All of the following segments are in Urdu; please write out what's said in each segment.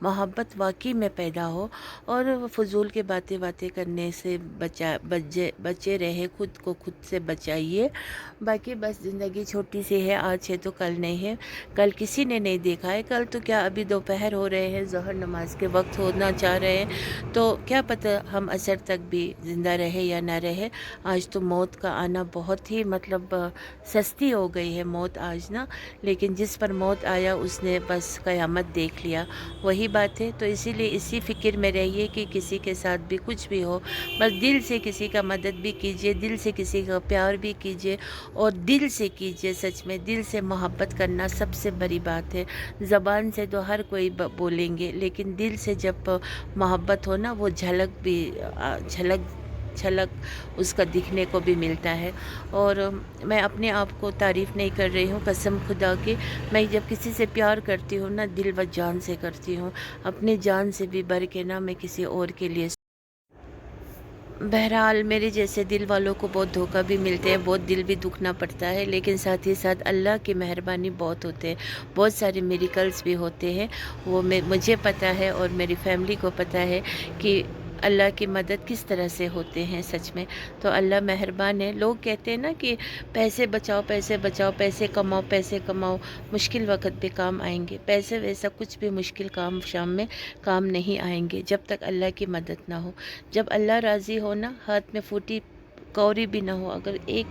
محبت واقعی میں پیدا ہو، اور فضول کے باتیں کرنے سے بچے رہے، خود کو خود سے بچائیے۔ باقی بس زندگی چھوٹی سی ہے، آج ہے تو کل نہیں ہے، کل کسی نے نہیں دیکھا ہے، کل تو کیا ابھی دوپہر ہو رہے ہیں، ظہر نماز کے وقت ہونا چاہ رہے ہیں، تو کیا پتہ ہم عصر تک بھی زندہ رہے یا نہ رہے۔ آج تو موت کا آنا بہت ہی مطلب سستی ہو گئی ہے موت آج نا، لیکن جس پر موت آیا اس نے بس قیامت دیکھ لیا، وہی بات ہے۔ تو اسی لیے اسی فکر میں رہیے کہ کسی کے ساتھ بھی کچھ بھی ہو، بس دل سے کسی کا مدد بھی کیجیے، دل سے کسی کا پیار بھی کیجیے، اور دل سے کیجیے، سچ میں دل سے محبت کرنا سب سے بڑی بات ہے۔ زبان سے تو ہر کوئی بولیں گے، لیکن دل سے جب محبت ہو نا، وہ جھلک اس کا دکھنے کو بھی ملتا ہے۔ اور میں اپنے آپ کو تعریف نہیں کر رہی ہوں، قسم خدا کی، میں جب کسی سے پیار کرتی ہوں نا، دل و جان سے کرتی ہوں، اپنی جان سے بھی بڑھ کے نا میں کسی اور کے لیے۔ بہرحال میرے جیسے دل والوں کو بہت دھوکہ بھی ملتے ہیں، بہت دل بھی دکھنا پڑتا ہے، لیکن ساتھ ہی ساتھ اللہ کی مہربانی بہت ہوتے ہیں، بہت سارے میریکلز بھی ہوتے ہیں، وہ مجھے پتہ ہے اور میری فیملی کو پتہ ہے کہ اللہ کی مدد کس طرح سے ہوتے ہیں سچ میں۔ تو اللہ مہربان ہے۔ لوگ کہتے ہیں نا کہ پیسے بچاؤ، پیسے کماؤ، مشکل وقت پہ کام آئیں گے۔ پیسے ویسا کچھ بھی مشکل کام شام میں کام نہیں آئیں گے جب تک اللہ کی مدد نہ ہو۔ جب اللہ راضی ہو نا، ہاتھ میں پھوٹی کوری بھی نہ ہو، اگر 1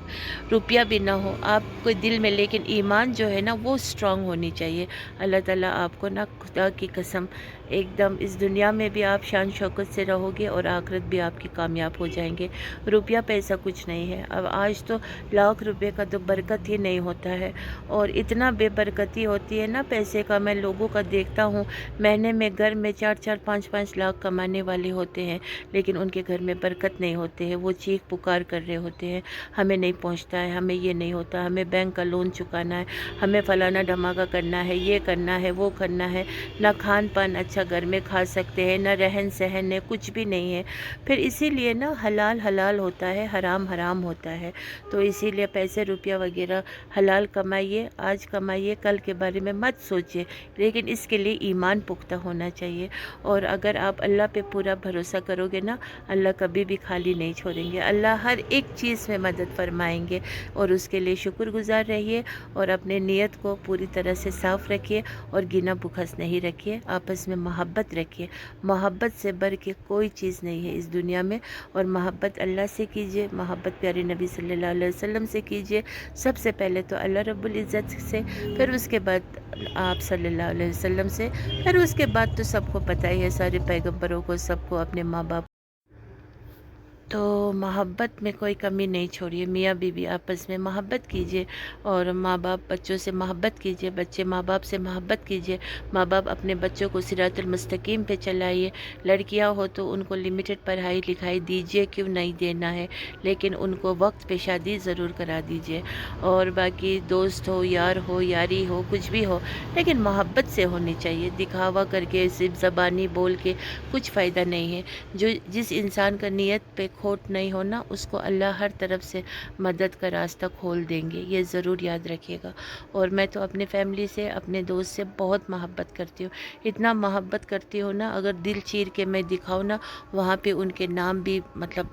روپیہ بھی نہ ہو آپ کو دل میں، لیکن ایمان جو ہے نا وہ سٹرونگ ہونی چاہیے۔ اللہ تعالیٰ آپ کو نا، خدا کی قسم، ایک دم اس دنیا میں بھی آپ شان شوکت سے رہو گے اور آخرت بھی آپ کی کامیاب ہو جائیں گے۔ روپیہ پیسہ کچھ نہیں ہے، اب آج تو لاکھ روپے کا تو برکت ہی نہیں ہوتا ہے، اور اتنا بے برکتی ہوتی ہے نا پیسے کا۔ میں لوگوں کا دیکھتا ہوں، مہینے میں گھر میں 4-4 5-5 لاکھ کمانے والے ہوتے ہیں، لیکن ان کے گھر میں برکت نہیں ہوتے ہیں، وہ چیخ پکار کر رہے ہوتے ہیں، ہمیں نہیں پہنچتا ہے، ہمیں یہ نہیں ہوتا، ہمیں بینک کا لون چکانا ہے، ہمیں فلانا دھماکہ کرنا ہے، یہ کرنا ہے، وہ کرنا ہے، نہ کھان پان اچھا گھر میں کھا سکتے ہیں، نہ رہن سہن ہے، کچھ بھی نہیں ہے۔ پھر اسی لیے نا حلال حلال ہوتا ہے، حرام حرام ہوتا ہے۔ تو اسی لیے پیسے روپیہ وغیرہ حلال کمائیے، آج کمائیے، کل کے بارے میں مت سوچیے، لیکن اس کے لیے ایمان پختہ ہونا چاہیے۔ اور اگر آپ اللہ پہ پورا بھروسہ کرو گے نا، اللہ کبھی بھی خالی نہیں چھوڑیں گے، اللہ ہر ایک چیز میں مدد فرمائیں گے، اور اس کے لیے شکر گزار رہیے، اور اپنے نیت کو پوری طرح سے صاف رکھیے، اور گنا بخس نہیں رکھیے، آپس میں محبت رکھیے۔ محبت سے بڑھ کے کوئی چیز نہیں ہے اس دنیا میں، اور محبت اللہ سے کیجیے، محبت پیارے نبی صلی اللہ علیہ وسلم سے کیجیے، سب سے پہلے تو اللہ رب العزت سے، پھر اس کے بعد آپ صلی اللہ علیہ وسلم سے، پھر اس کے بعد تو سب کو پتہ ہی ہے، سارے پیغمبروں کو، سب کو، اپنے ماں باپ۔ تو محبت میں کوئی کمی نہیں چھوڑیے، میاں بیوی آپس میں محبت کیجیے، اور ماں باپ بچوں سے محبت کیجیے، بچے ماں باپ سے محبت کیجیے، ماں باپ اپنے بچوں کو صراط المستقیم پہ چلائیے۔ لڑکیاں ہو تو ان کو لمیٹڈ پڑھائی لکھائی دیجیے، کیوں نہیں دینا ہے، لیکن ان کو وقت پہ شادی ضرور کرا دیجیے۔ اور باقی دوست ہو، یار ہو، یاری ہو، کچھ بھی ہو، لیکن محبت سے ہونی چاہیے، دکھاوا کر کے صرف زبانی بول کے کچھ فائدہ نہیں ہے۔ جس انسان کا نیت پہ کھوٹ نہیں ہونا، اس کو اللہ ہر طرف سے مدد کا راستہ کھول دیں گے، یہ ضرور یاد رکھیے گا۔ اور میں تو اپنے فیملی سے، اپنے دوست سے بہت محبت کرتی ہوں، اتنا محبت کرتی ہوں نا، اگر دل چیر کے میں دکھاؤں نا، وہاں پہ ان کے نام بھی مطلب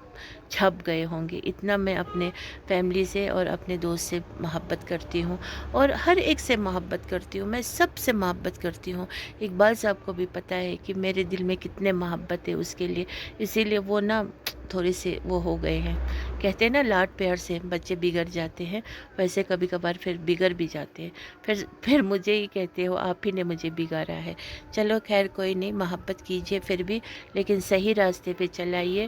چھپ گئے ہوں گے، اتنا میں اپنے فیملی سے اور اپنے دوست سے محبت کرتی ہوں، اور ہر ایک سے محبت کرتی ہوں، میں سب سے محبت کرتی ہوں۔ اقبال صاحب کو بھی پتہ ہے کہ میرے دل میں کتنے محبت ہے اس کے لیے، اسی لیے وہ نا تھوڑے سے وہ ہو گئے ہیں، کہتے ہیں نا لاڈ پیار سے بچے بگڑ جاتے ہیں، ویسے کبھی کبھار پھر بگڑ بھی جاتے ہیں، پھر مجھے ہی کہتے ہو آپ ہی نے مجھے بگاڑا ہے۔ چلو خیر کوئی نہیں، محبت کیجیے پھر بھی، لیکن صحیح راستے پہ چلائیے۔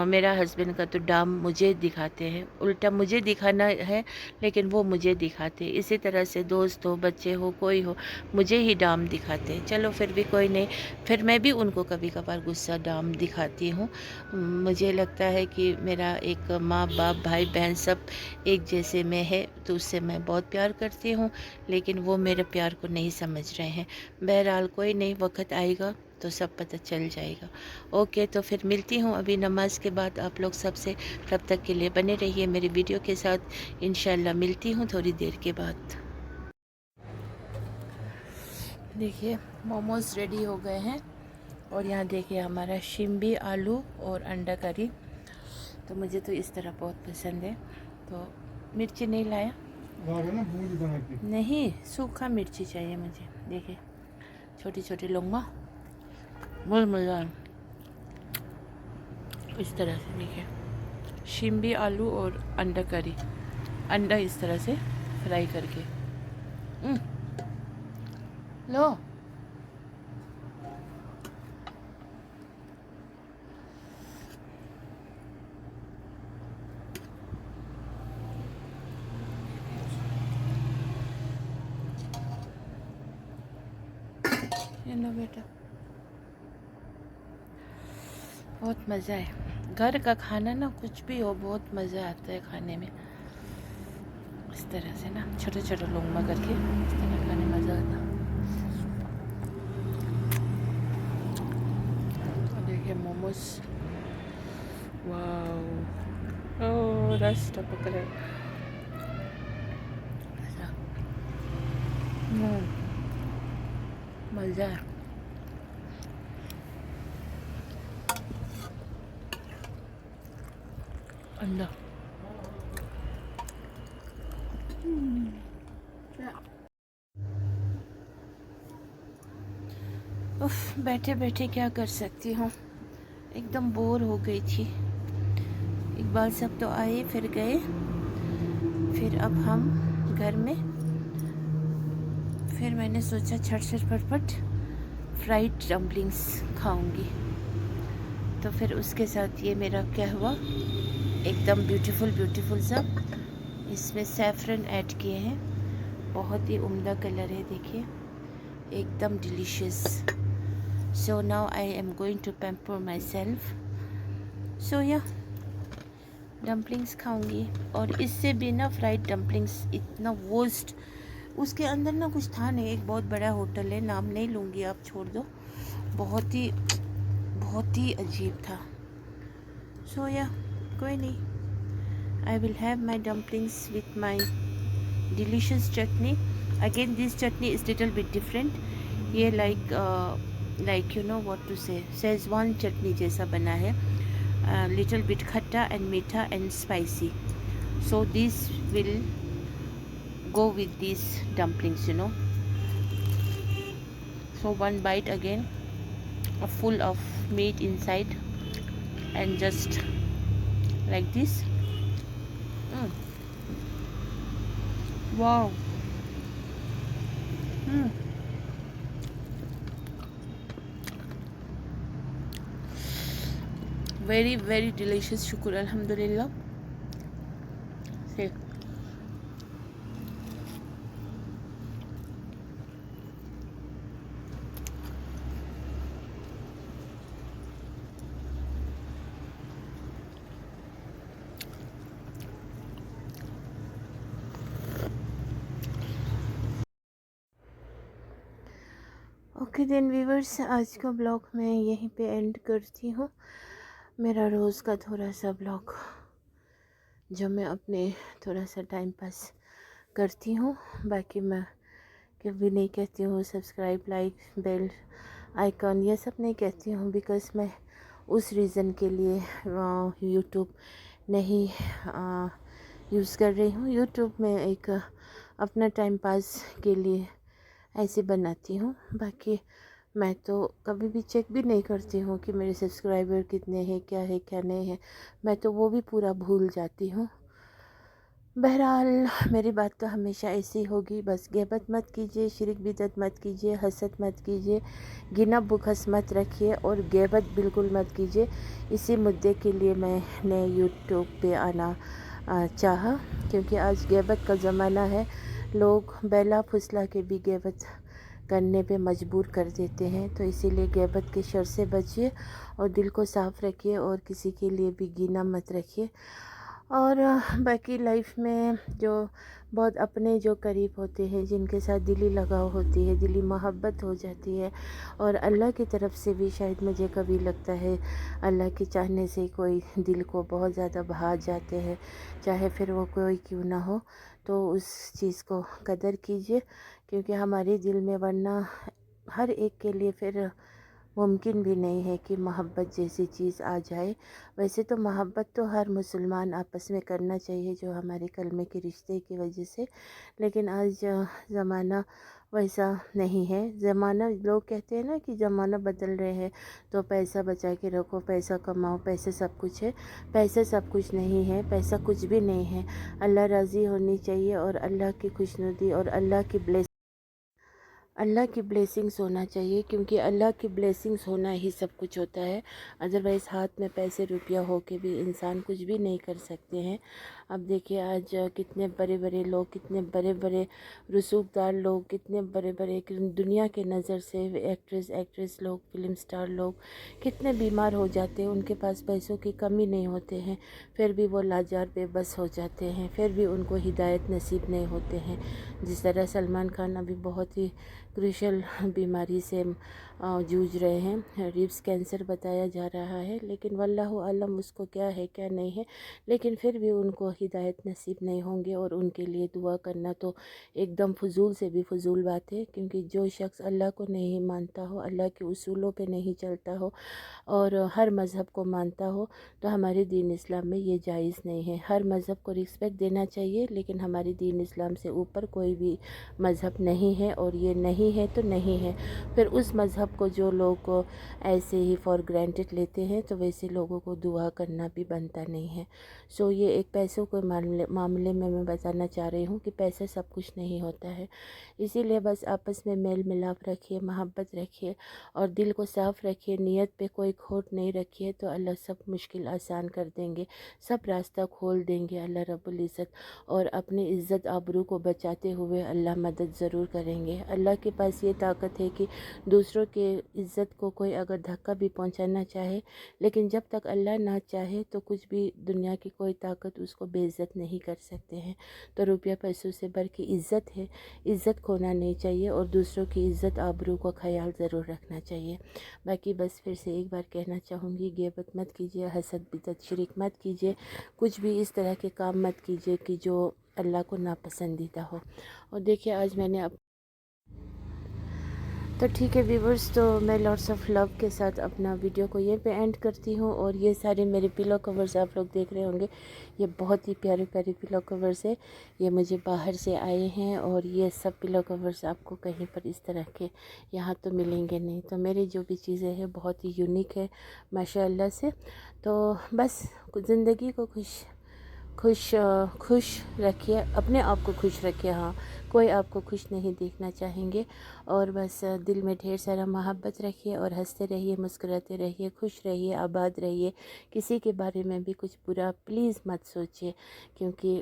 میرا ہسبینڈ کا تو ڈام مجھے دکھاتے ہیں، الٹا مجھے دکھانا ہے لیکن وہ مجھے دکھاتے، اسی طرح سے دوست ہو، بچے ہو، کوئی ہو، مجھے ہی ڈام دکھاتے۔ چلو پھر بھی کوئی نہیں، پھر میں بھی ان کو کبھی کبھار غصہ ڈام دکھاتی ہوں۔ مجھے لگتا ہے کہ میرا ایک ماں باپ بھائی بہن سب ایک جیسے میں ہے، تو اس سے میں بہت پیار کرتی ہوں، لیکن وہ میرے پیار کو نہیں سمجھ رہے ہیں۔ بہرحال کوئی نہیں، وقت آئے گا تو سب پتہ چل جائے گا۔ اوکے، تو پھر ملتی ہوں ابھی نماز کے بعد آپ لوگ سب سے، تب تک کے لیے بنے رہیے میری ویڈیو کے ساتھ، انشاءاللہ ملتی ہوں تھوڑی دیر کے بعد۔ دیکھیے موموز ریڈی ہو گئے ہیں، اور یہاں دیکھیے ہمارا شمبی آلو اور انڈا کری. تو مجھے تو اس طرح بہت پسند ہے، تو مرچی نہیں لایا. نہیں، سوکھا مرچی چاہیے مجھے. دیکھیے چھوٹی چھوٹی لونگا، بہت مزہ ہے. اس طرح سے دیکھیے شمبی آلو اور انڈا کری، انڈا اس طرح سے فرائی کر کے. لو یہ لو بیٹا، بہت مزہ ہے. گھر کا کھانا نا کچھ بھی ہو بہت مزہ آتا ہے کھانے میں. اس طرح سے نا چھوٹے چھوٹے لقمہ کر کے اس طرح کھانے میں مزہ آتا. دیکھیے موموز، واو، او رس ٹپک رہا ہے. مزہ ہے. انڈا بیٹھے بیٹھے کیا کر سکتی ہوں، ایک دم بور ہو گئی تھی. اقبال سب تو آئے پھر گئے، پھر اب ہم گھر میں. پھر میں نے سوچا چھٹ پٹ پٹ فرائڈ ڈمپلنگس کھاؤں گی. تو پھر اس کے ساتھ یہ میرا کیا ہوا، ایک دم بیوٹیفل سا. اس میں سیفرن ایڈ کیے ہیں، بہت ہی عمدہ کلر ہے. دیکھیے ایک دم delicious. So now I am going to pamper myself. So یا ڈمپلنگس کھاؤں گی. اور اس سے بھی نا فرائڈ ڈمپلنگس اتنا ورسٹ، اس کے اندر نا کچھ تھا نہیں. ایک بہت بڑا ہوٹل ہے، نام نہیں لوں گی، آپ چھوڑ دو. بہت ہی عجیب تھا. سو یا کوئی نہیں، I will have my dumplings with my delicious chutney. Again this chutney is little bit different. یہ like you know what to say, Schezwan chutney جیسا بنا ہے. لٹل بٹ کھٹا اینڈ میٹھا and spicy. So this will go with these dumplings, you know. So one bite again, full of meat inside, and just like this. Wow. Very very delicious. Shukr alhamdulillah. Say. Okay then viewers, آج کا بلاگ میں یہیں پہ اینڈ کرتی ہوں. میرا روز کا تھوڑا سا بلاگ جو میں اپنے تھوڑا سا ٹائم پاس کرتی ہوں. باقی میں کبھی نہیں کہتی ہوں سبسکرائب، لائک، بیل آئیکن، یہ سب نہیں کہتی ہوں، بیکاز میں اس ریزن کے لیے یوٹیوب نہیں یوز کر رہی ہوں. یوٹیوب میں ایک اپنا ٹائم پاس کے لیے ایسے بناتی ہوں. باقی میں تو کبھی بھی چیک بھی نہیں کرتی ہوں کہ میرے سبسکرائبر کتنے ہیں، کیا ہے کیا نہیں ہے. میں تو وہ بھی پورا بھول جاتی ہوں. بہرحال میری بات تو ہمیشہ ایسی ہوگی، بس غیبت مت کیجیے، شرک بدعت مت کیجیے، حسد مت کیجیے، گنا بخس مت رکھیے، اور غیبت بالکل مت کیجیے. اسی مدعے کے لیے میں نے یوٹیوب پہ آنا چاہا، کیونکہ آج غیبت کا زمانہ ہے. لوگ بیلا پھسلا کے بھی غیبت کرنے پہ مجبور کر دیتے ہیں. تو اسی لیے غیبت کے شر سے بچیے اور دل کو صاف رکھیے، اور کسی کے لیے بھی گینہ مت رکھیے. اور باقی لائف میں جو بہت اپنے جو قریب ہوتے ہیں، جن کے ساتھ دلی لگاؤ ہوتی ہے، دلی محبت ہو جاتی ہے، اور اللہ کی طرف سے بھی شاید مجھے کبھی لگتا ہے اللہ کے چاہنے سے کوئی دل کو بہت زیادہ بھا جاتے ہیں، چاہے پھر وہ کوئی کیوں نہ ہو. تو اس چیز کو قدر کیجیے، کیونکہ ہمارے دل میں ورنہ ہر ایک کے لیے پھر ممکن بھی نہیں ہے کہ محبت جیسی چیز آ جائے۔ ویسے تو محبت تو ہر مسلمان آپس میں کرنا چاہیے جو ہمارے کلمے کے رشتے کی وجہ سے، لیکن آج زمانہ ویسا نہیں ہے۔ زمانہ، لوگ کہتے ہیں نا کہ زمانہ بدل رہے ہیں تو پیسہ بچا کے رکھو، پیسہ کماؤ، پیسے سب کچھ ہے۔ پیسے سب کچھ نہیں ہے، پیسہ کچھ بھی نہیں ہے۔ اللہ راضی ہونی چاہیے اور اللہ کی خوشنودی اور اللہ کی بلیسنگز ہونا چاہیے، کیونکہ اللہ کی بلیسنگز ہونا ہی سب کچھ ہوتا ہے۔ ادروائز ہاتھ میں پیسے روپیہ ہو کے بھی انسان کچھ بھی نہیں کر سکتے ہیں۔ اب دیکھیے آج کتنے بڑے بڑے لوگ، کتنے بڑے بڑے رسوخ دار لوگ، کتنے بڑے بڑے دنیا کے نظر سے ایکٹریس لوگ، فلم سٹار لوگ کتنے بیمار ہو جاتے ہیں، ان کے پاس پیسوں کی کمی نہیں ہوتے ہیں، پھر بھی وہ لاچار بے بس ہو جاتے ہیں، پھر بھی ان کو ہدایت نصیب نہیں ہوتے ہیں۔ جس طرح سلمان خان ابھی بہت ہی کروشل بیماری سے جوجھ رہے ہیں، ریبس کینسر بتایا جا رہا ہے، لیکن واللہ عالم اس کو کیا ہے کیا نہیں ہے، لیکن پھر بھی ان کو ہدایت نصیب نہیں ہوں گے، اور ان کے لیے دعا کرنا تو ایک دم فضول سے بھی فضول بات ہے، کیونکہ جو شخص اللہ کو نہیں مانتا ہو، اللہ کے اصولوں پہ نہیں چلتا ہو اور ہر مذہب کو مانتا ہو، تو ہمارے دین اسلام میں یہ جائز نہیں ہے۔ ہر مذہب کو رسپیکٹ دینا چاہیے، لیکن ہمارے دین اسلام سے اوپر کوئی بھی مذہب نہیں ہے، اور یہ نہیں ہے تو نہیں ہے۔ پھر اس مذہب کو جو لوگ ایسے ہی فار گرانٹیڈ لیتے ہیں تو ویسے لوگوں کو دعا کرنا بھی بنتا نہیں ہے۔ سو یہ ایک پیسوں کے معاملے میں بتانا چاہ رہی ہوں کہ پیسے سب کچھ نہیں ہوتا ہے، اسی لیے بس آپس میں میل ملاپ رکھیے، محبت رکھیے اور دل کو صاف رکھیے، نیت پہ کوئی کھوٹ نہیں رکھیے، تو اللہ سب مشکل آسان کر دیں گے، سب راستہ کھول دیں گے اللہ رب العزت، اور اپنی عزت آبرو کو بچاتے ہوئے اللہ مدد ضرور کریں گے۔ اللہ کے پاس یہ طاقت ہے کہ دوسروں کے عزت کو کوئی اگر دھکا بھی پہنچانا چاہے، لیکن جب تک اللہ نہ چاہے تو کچھ بھی دنیا کی کوئی طاقت اس کو بے عزت نہیں کر سکتے ہیں۔ تو روپیہ پیسوں سے بڑھ کے عزت ہے، عزت کھونا نہیں چاہیے، اور دوسروں کی عزت آبرو کا خیال ضرور رکھنا چاہیے۔ باقی بس پھر سے ایک بار کہنا چاہوں گی، غیبت مت کیجیے، حسد بدعت شرک مت کیجیے، کچھ بھی اس طرح کے کام مت کیجیے کہ جو اللہ کو ناپسندیدہ ہو۔ اور دیکھیے آج میں نے تو ٹھیک ہے ویورز، تو میں لاٹس آف لو کے ساتھ اپنا ویڈیو کو یہ پہ اینڈ کرتی ہوں، اور یہ سارے میرے پلو کورز آپ لوگ دیکھ رہے ہوں گے، یہ بہت ہی پیارے پیارے پلو کورز ہیں، یہ مجھے باہر سے آئے ہیں، اور یہ سب پلو کورز آپ کو کہیں پر اس طرح کے یہاں تو ملیں گے نہیں، تو میری جو بھی چیزیں ہیں بہت ہی یونیک ہے ماشاء اللہ سے۔ تو بس زندگی کو خوش رکھیے، اپنے آپ کو خوش رکھیے، ہاں کوئی آپ کو خوش نہیں دیکھنا چاہیں گے، اور بس دل میں ڈھیر سارا محبت رکھیے، اور ہنستے رہیے، مسکراتے رہیے، خوش رہیے، آباد رہیے، کسی کے بارے میں بھی کچھ برا پلیز مت سوچیے، کیونکہ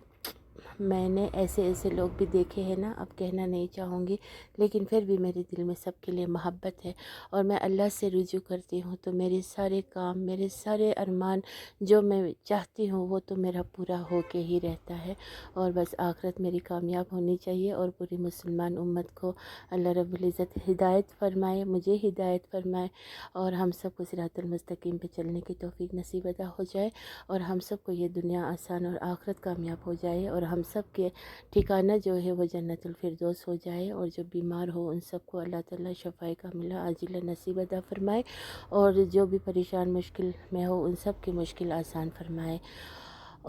میں نے ایسے لوگ بھی دیکھے ہیں نا، اب کہنا نہیں چاہوں گی، لیکن پھر بھی میرے دل میں سب کے لیے محبت ہے، اور میں اللہ سے رجوع کرتی ہوں، تو میرے سارے کام، میرے سارے ارمان جو میں چاہتی ہوں وہ تو میرا پورا ہو کے ہی رہتا ہے، اور بس آخرت میری کامیاب ہونی چاہیے، اور پوری مسلمان امت کو اللہ رب العزت ہدایت فرمائے، مجھے ہدایت فرمائے، اور ہم سب کو صراط المستقیم پہ چلنے کی توفیق نصیب عطا ہو جائے، اور ہم سب کو یہ دنیا آسان اور آخرت کامیاب ہو جائے، اور ہم سب کے ٹھکانہ جو ہے وہ جنت الفردوس ہو جائے، اور جو بیمار ہو ان سب کو اللہ تعالیٰ شفائے کاملہ عاجلہ نصیب عطا فرمائے، اور جو بھی پریشان مشکل میں ہو ان سب کی مشکل آسان فرمائے،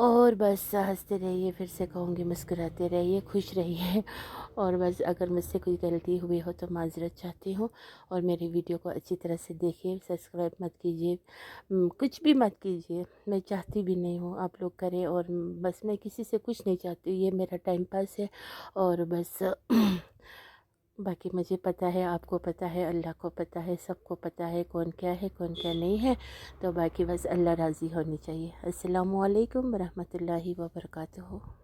اور بس ہنستے رہیے، پھر سے کہوں گی مسکراتے رہیے، خوش رہیے، اور بس اگر مجھ سے کوئی غلطی ہوئی ہو تو معذرت چاہتی ہوں، اور میری ویڈیو کو اچھی طرح سے دیکھیے، سبسکرائب مت کیجیے، کچھ بھی مت کیجیے، میں چاہتی بھی نہیں ہوں آپ لوگ کریں، اور بس میں کسی سے کچھ نہیں چاہتی، یہ میرا ٹائم پاس ہے، اور بس باقی مجھے پتہ ہے، آپ کو پتہ ہے، اللہ کو پتہ ہے، سب کو پتہ ہے کون کیا ہے کون کیا نہیں ہے، تو باقی بس اللہ راضی ہونی چاہیے۔ السلام علیکم ورحمۃ اللہ وبرکاتہ۔